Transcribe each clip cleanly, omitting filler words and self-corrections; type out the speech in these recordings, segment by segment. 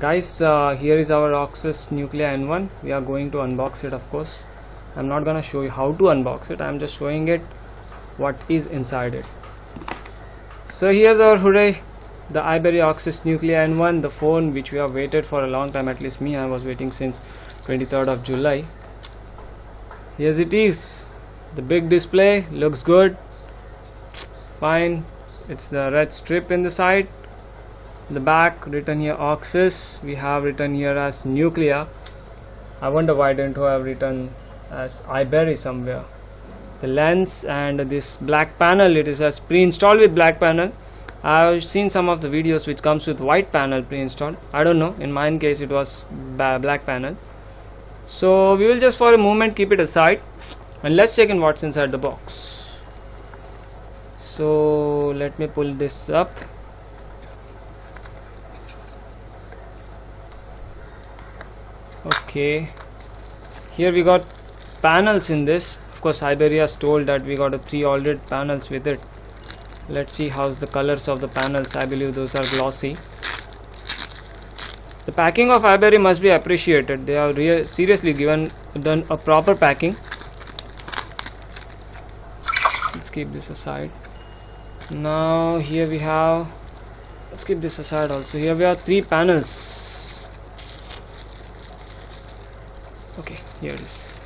Guys, here is our Oxus Nuclea N1. We are going to unbox it, of course. I'm not gonna show you how to unbox it. I'm just showing it what is inside it. So here's our hooray, the iBerry Oxus Nuclea N1, the phone which we have waited for a long time. At least me, I was waiting since 23rd of July. Here's it is. The big display looks good. Fine. It's the red strip in the side. The back written here Oxus, we have written here as Nuclea. I wonder why didn't I have written as iBerry somewhere. The lens and this black panel, it is as pre-installed with black panel. I've seen some of the videos which comes with white panel pre-installed. I don't know, in my case it was black panel. So we will just for a moment keep it aside and let's check in what's inside the box. So let me pull this up. Okay, here we got panels in this. Of course, iBerry has told that we got 3 OLED panels with it. Let's see how's the colors of the panels. I believe those are glossy. The packing of iBerry must be appreciated. They have seriously done a proper packing. Let's keep this aside. Now here we have, let's keep this aside also. Here we have 3 panels. Okay, here it is.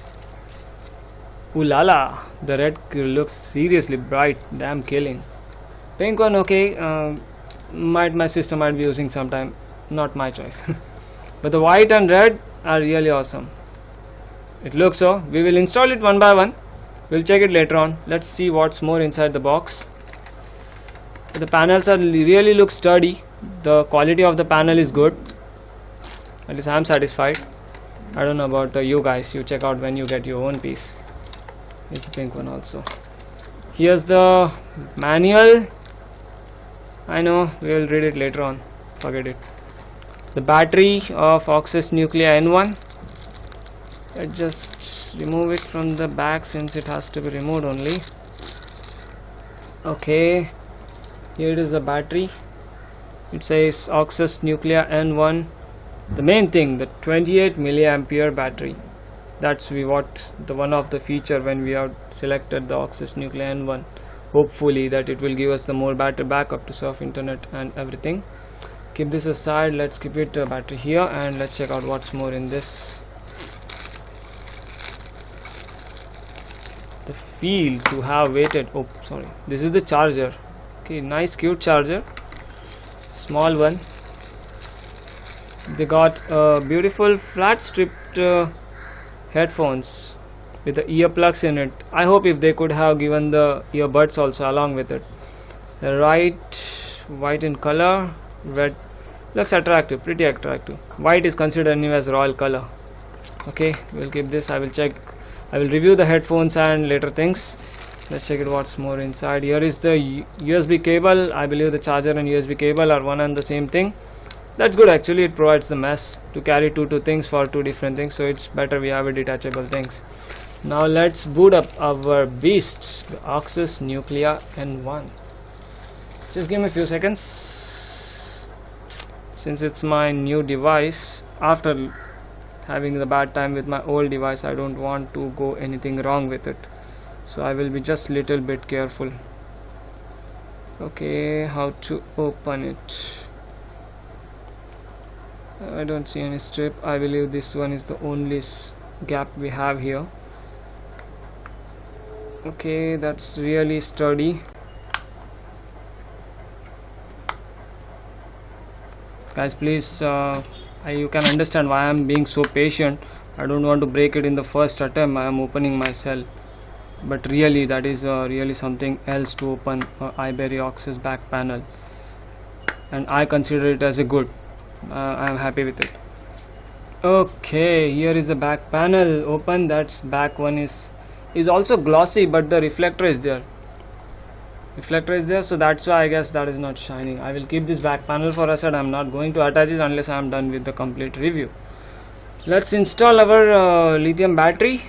Ooh la la, the red looks seriously bright, damn killing. Pink one, okay, my sister might be using sometime, not my choice. But the white and red are really awesome. It looks so. We will install it one by one. We'll check it later on. Let's see what's more inside the box. The panels are really look sturdy. The quality of the panel is good. At least I am satisfied. I don't know about you guys, you check out when you get your own piece. Here's the pink one also. Here's the manual. I know, we will read it later on, forget it. The battery of Oxus Nuclea N1. Let's just remove it from the back since it has to be removed only. Okay, here it is the battery. It says Oxus Nuclea N1. The main thing, the 28 milliampere battery. That's one of the feature when we have selected the Oxus Nuclea N1. Hopefully that it will give us the more battery backup to surf internet and everything. Keep this aside. Let's keep it battery here and let's check out what's more in this. The feel to have waited. Oh, sorry. This is the charger. Okay, nice, cute charger. Small one. They got beautiful flat stripped headphones with the earplugs in it. I hope if they could have given the earbuds also along with it. The white in color, red looks attractive, pretty attractive. White is considered anyway as royal color. Okay, we'll keep this. I will review the headphones and later things. Let's check it what's more inside. Here is the USB cable. I believe the charger and USB cable are one and the same thing. That's good actually. It provides the mesh to carry two things for 2 different things, so it's better we have a detachable things. Now let's boot up our beast, the Oxus Nuclea N1. Just give me a few seconds since it's my new device. After having the bad time with my old device, I don't want to go anything wrong with it, so I will be just little bit careful. Okay, how to open it? I don't see any strip. I believe this one is the only gap we have here. Okay, that's really sturdy. Guys, please, you can understand why I am being so patient. I don't want to break it in the first attempt. I am opening myself, but really that is really something else to open iBerry Oxus back panel, and I consider it as a good. I am happy with it. Okay, here is the back panel open. That's back one is also glossy, but the reflector is there. So that's why I guess that is not shining. I will keep this back panel for a set. I'm not going to attach it unless I am done with the complete review. Let's install our lithium battery.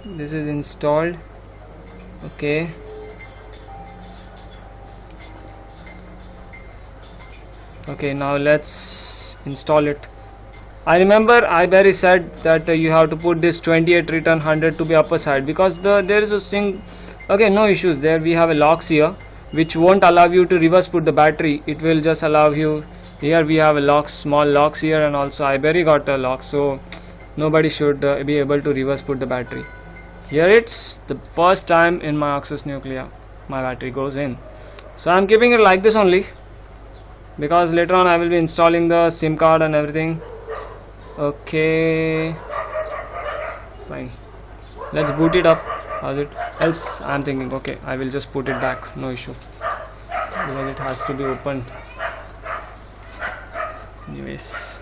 This is installed. Okay, okay, now let's install it. I remember iBerry said that you have to put this 28 return 100 to be upper side, because there is a okay, no issues there. We have a locks here which won't allow you to reverse put the battery. It will just allow you. Here we have a locks, small locks here, and also iBerry got a lock, so nobody should be able to reverse put the battery. Here it's the first time in my Oxus Nuclea my battery goes in, so I'm keeping it like this only, because later on I will be installing the SIM card and everything. Okay, fine, let's boot it up. How's it? Else I'm thinking, okay, I will just put it back, no issue, because it has to be opened anyways.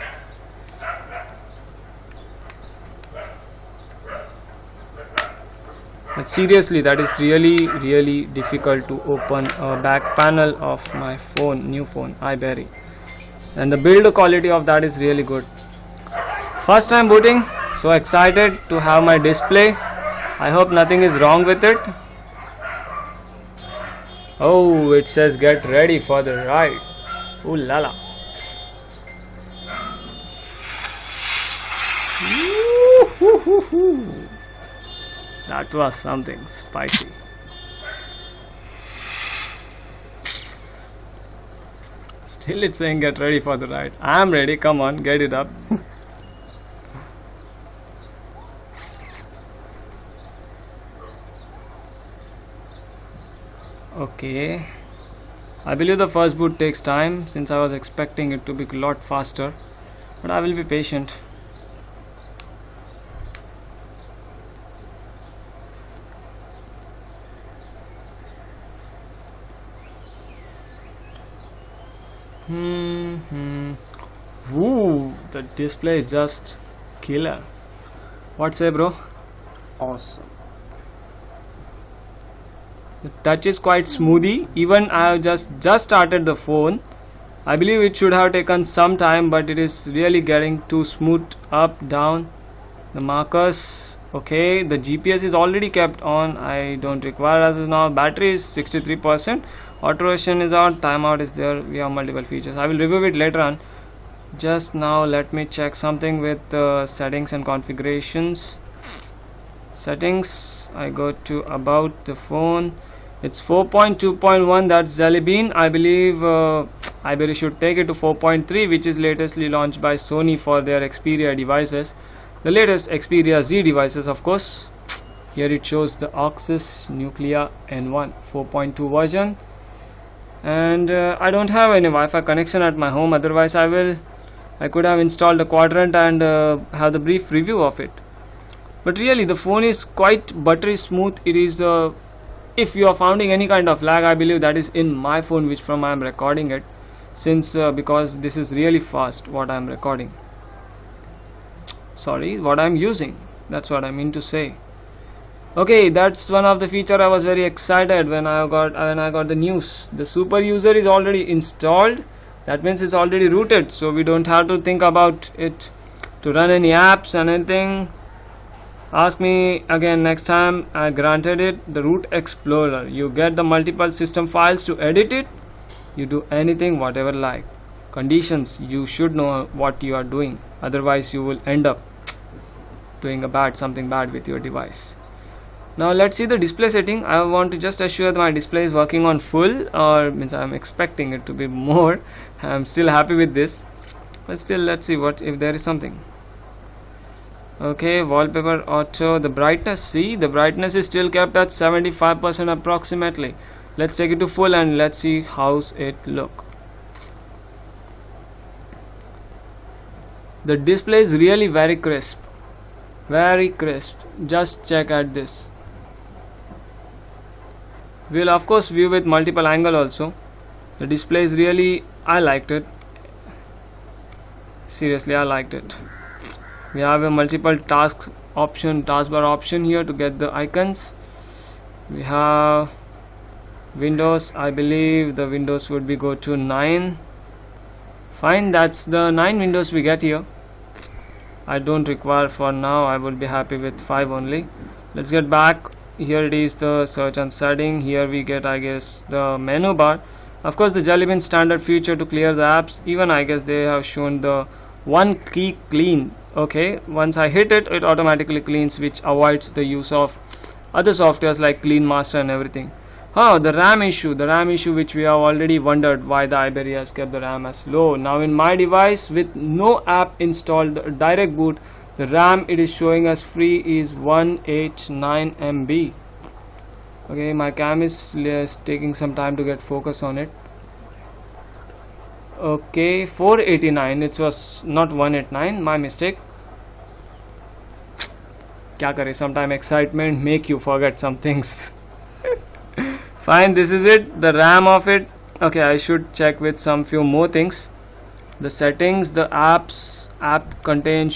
But seriously, that is really difficult to open a back panel of my phone, new phone iBerry, and the build quality of that is really good. First time booting, so excited to have my display. I hope nothing is wrong with it. Oh, it says get ready for the ride. Ooh la la. That was something spicy. Still it's saying get ready for the ride. I am ready, come on, get it up. Okay, I believe the first boot takes time, since I was expecting it to be a lot faster, but I will be patient. Woo, the display is just killer. What say, bro? Awesome. The touch is quite smoothie. Even I have just started the phone. I believe it should have taken some time, but it is really getting too smooth. Up, down, the markers. Okay, the GPS is already kept on. I don't require as of now. Battery is 63%. Auto rotation is on. Timeout is there. We have multiple features. I will review it later on. Just now let me check something with settings and configurations. Settings, I go to about the phone. It's 4.2.1, that's Jelly Bean. I believe iBerry should take it to 4.3, which is latestly launched by Sony for their Xperia devices, the latest Xperia Z devices, of course. Here it shows the Oxus Nuclea N1 4.2 version, and I don't have any Wi-Fi connection at my home. Otherwise I could have installed the Quadrant and have the brief review of it. But really the phone is quite buttery smooth. It is if you are finding any kind of lag, I believe that is in my phone, which from I am recording it, since because this is really fast what I am recording. Sorry, what I am using, that's what I mean to say. Okay, that's one of the feature I was very excited when I got the news. The super user is already installed. That means it's already rooted, so we don't have to think about it to run any apps and anything. Ask me again next time. I granted it. The root explorer, you get the multiple system files to edit it. You do anything whatever like. Conditions, you should know what you are doing, otherwise you will end up doing something bad with your device. Now let's see the display setting. I want to just assure that my display is working on full, or means I am expecting it to be more. I am still happy with this, but still let's see what if there is something. Okay, wallpaper auto. The brightness, see, the brightness is still kept at 75% approximately. Let's take it to full and let's see how's it look. The display is really very crisp, just check at this. We will of course view with multiple angle also. The display is really, I liked it, seriously I liked it. We have a multiple taskbar option here to get the icons. We have Windows. I believe the Windows would be go to 9. Fine, that's the 9 Windows we get here. I don't require for now. I would be happy with 5 only. Let's get back. Here it is, the search and setting. Here we get, I guess, the menu bar. Of course, the Jelly Bean standard feature to clear the apps. Even I guess they have shown the one key clean. Okay, once I hit it, it automatically cleans, which avoids the use of other softwares like Clean Master and everything. Oh, the RAM issue which we have already wondered why the Iberia has kept the RAM as low. Now in my device with no app installed, direct boot, the RAM it is showing as free is 189 MB. Okay, my cam is taking some time to get focus on it. Okay, 489, it was not 189, my mistake. Kya kare, sometime excitement make you forget some things. Fine, this is it, the RAM of it. Okay, I should check with some few more things. The settings, the app should contain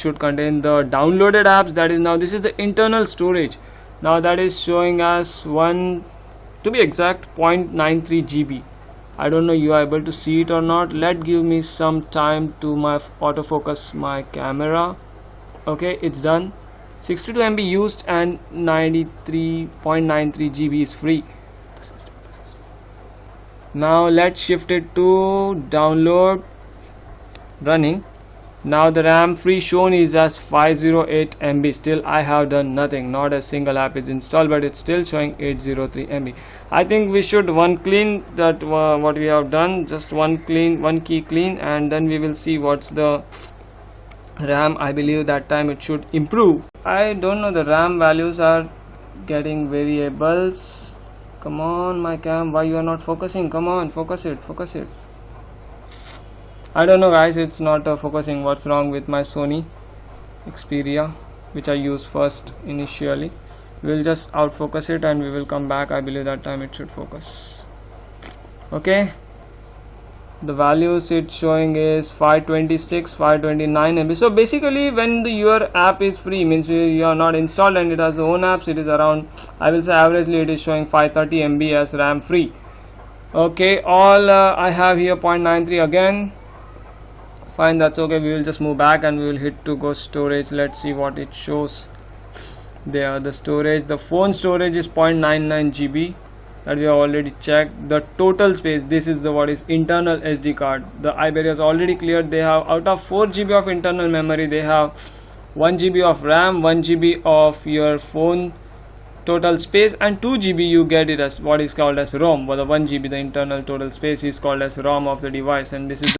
the downloaded apps. That is, now this is the internal storage. Now that is showing us to be exact 0.93 GB. I don't know you are able to see it or not. Let give me some time to my autofocus my camera. Okay, it's done. 62 MB used and 93.93 GB is free. Now let's shift it to download running. Now the RAM free shown is as 508 MB. Still I have done nothing, not a single app is installed, but it's still showing 803 MB. I think we should one clean that what we have done, just one key clean, and then we will see what's the RAM. I believe that time it should improve. I don't know, the RAM values are getting variables. Come on my cam, why you are not focusing? Come on, focus it. I don't know guys, it's not focusing. What's wrong with my Sony Xperia, which I used first initially. We'll just outfocus it and we will come back. I believe that time it should focus. Okay, the values it's showing is 526, 529 MB. So basically when your app is free, means you are not installed and it has own apps, it is around, I will say averagely it is showing 530 MB as RAM free. Okay, all I have here 0.93 again. Fine, that's okay. We will just move back and we will hit to go storage. Let's see what it shows there. The storage, the phone storage is 0.99 GB that we have already checked. The total space, this is the what is internal SD card. The Iberia is already cleared. They have out of 4 GB of internal memory, they have 1 GB of RAM, 1 GB of your phone total space, and 2 GB you get it as what is called as ROM. But the 1 GB, the internal total space, is called as ROM of the device, and this is